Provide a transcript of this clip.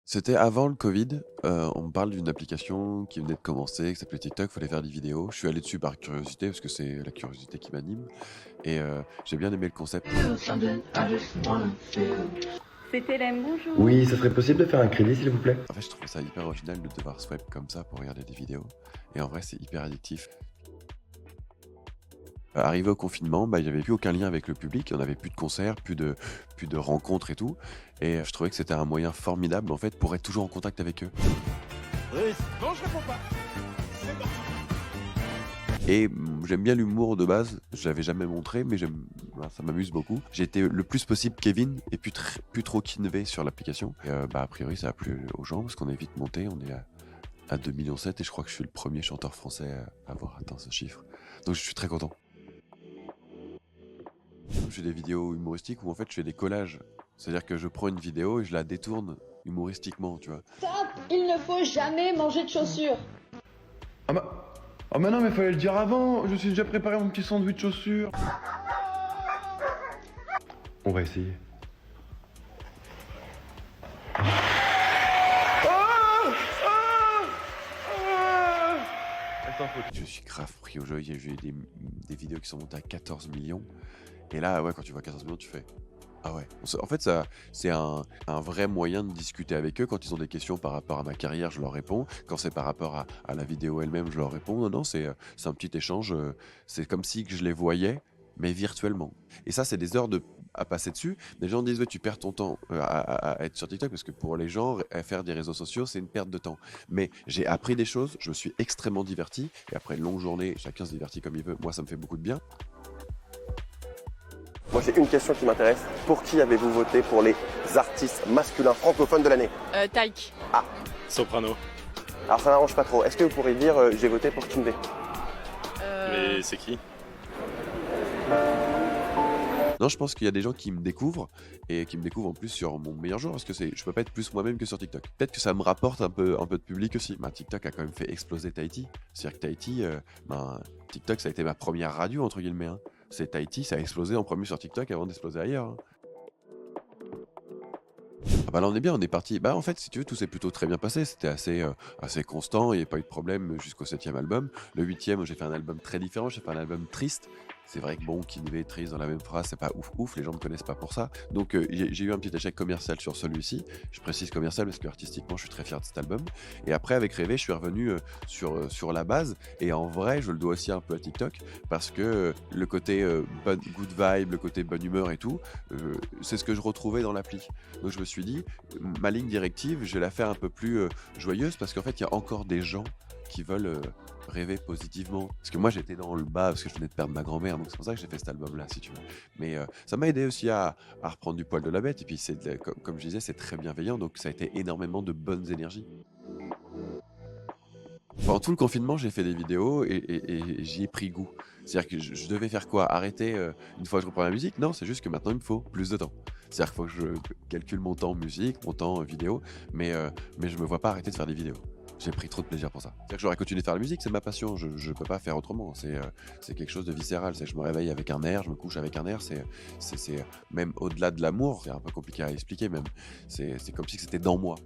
C'était avant le Covid, on me parle d'une application qui venait de commencer, qui s'appelait TikTok, fallait faire des vidéos. Je suis allé dessus par curiosité, parce que c'est la curiosité qui m'anime et j'ai bien aimé le concept. C'était Hélène, bonjour. Oui, ça serait possible de faire un crédit, s'il vous plaît? En fait, je trouvais ça hyper original de devoir swipe comme ça pour regarder des vidéos et en vrai, c'est hyper addictif. Arrivé au confinement, il y avait plus aucun lien avec le public, on avait plus de concerts, plus de rencontres et tout et je trouvais que c'était un moyen formidable, en fait, pour être toujours en contact avec eux. Oui, non, je réponds pas. C'est parti. Et j'aime bien l'humour de base, je l'avais jamais montré, mais voilà, ça m'amuse beaucoup. J'ai été le plus possible Kevin et plus trop Kinvey sur l'application. Et a priori, ça a plu aux gens parce qu'on est vite monté, on est à 2,7 millions et je crois que je suis le premier chanteur français à avoir atteint ce chiffre. Donc je suis très content. Je fais des vidéos humoristiques où en fait je fais des collages. C'est-à-dire que je prends une vidéo et je la détourne humoristiquement, tu vois. Stop! Il ne faut jamais manger de chaussures. Ah bah non, mais fallait le dire avant. Je suis déjà préparé mon petit sandwich chaussures. On va essayer. Je suis grave pris au jeu. J'ai eu des vidéos qui sont montées à 14 millions. Et là, ouais, quand tu vois 14 millions, tu fais ah ouais. En fait, ça, c'est un vrai moyen de discuter avec eux. Quand ils ont des questions par rapport à ma carrière, je leur réponds. Quand c'est par rapport à la vidéo elle-même, je leur réponds. Non, non, c'est un petit échange. C'est comme si que je les voyais, mais virtuellement. Et ça, c'est des heures à passer dessus. Les gens disent, ouais, tu perds ton temps à être sur TikTok parce que pour les gens, à faire des réseaux sociaux, c'est une perte de temps. Mais j'ai appris des choses, je me suis extrêmement diverti. Et après une longue journée, chacun se divertit comme il veut. Moi, ça me fait beaucoup de bien. Moi j'ai une question qui m'intéresse. Pour qui avez-vous voté pour les artistes masculins francophones de l'année? Taïk. Soprano. Alors ça n'arrange pas trop. Est-ce que vous pourriez dire j'ai voté pour Kinvey? Mais c'est qui? Non, je pense qu'il y a des gens qui me découvrent et qui me découvrent en plus sur mon meilleur jour parce que je peux pas être plus moi-même que sur TikTok. Peut-être que ça me rapporte un peu de public aussi. TikTok a quand même fait exploser Tahiti. C'est-à-dire que Tahiti, TikTok ça a été ma première radio entre guillemets, hein. C'est Tahiti, ça a explosé en premier sur TikTok avant d'exploser ailleurs, hein. Ah bah là on est bien, on est parti. Bah en fait si tu veux tout s'est plutôt très bien passé, c'était assez constant, il n'y a pas eu de problème jusqu'au 7e album. Le 8e j'ai fait un album très différent, j'ai fait un album triste. C'est vrai que bon, Kinvey et triste dans la même phrase, c'est pas ouf ouf, les gens me connaissent pas pour ça. Donc j'ai eu un petit échec commercial sur celui-ci. Je précise commercial parce que artistiquement je suis très fier de cet album. Et après avec Rêver, je suis revenu sur la base. Et en vrai, je le dois aussi un peu à TikTok parce que le côté good vibe, le côté bonne humeur et tout, c'est ce que je retrouvais dans l'appli. Donc je me suis dit, ma ligne directive, je vais la faire un peu plus joyeuse parce qu'en fait, il y a encore des gens qui veulent rêver positivement. Parce que moi, j'étais dans le bas parce que je venais de perdre ma grand-mère, donc c'est pour ça que j'ai fait cet album-là, si tu veux. Mais ça m'a aidé aussi à reprendre du poil de la bête. Et puis, comme je disais, c'est très bienveillant, donc ça a été énormément de bonnes énergies. Pendant tout le confinement, j'ai fait des vidéos et j'y ai pris goût. C'est-à-dire que je devais faire quoi? Arrêter une fois que je reprends la musique? Non, c'est juste que maintenant il me faut plus de temps. C'est-à-dire qu'il faut que je calcule mon temps musique, mon temps vidéo, mais je me vois pas arrêter de faire des vidéos. J'ai pris trop de plaisir pour ça. C'est-à-dire que j'aurais continué de faire la musique, c'est ma passion, je peux pas faire autrement. C'est quelque chose de viscéral. Je me réveille avec un air, je me couche avec un air. C'est même au-delà de l'amour, c'est un peu compliqué à expliquer même. C'est comme si c'était dans moi.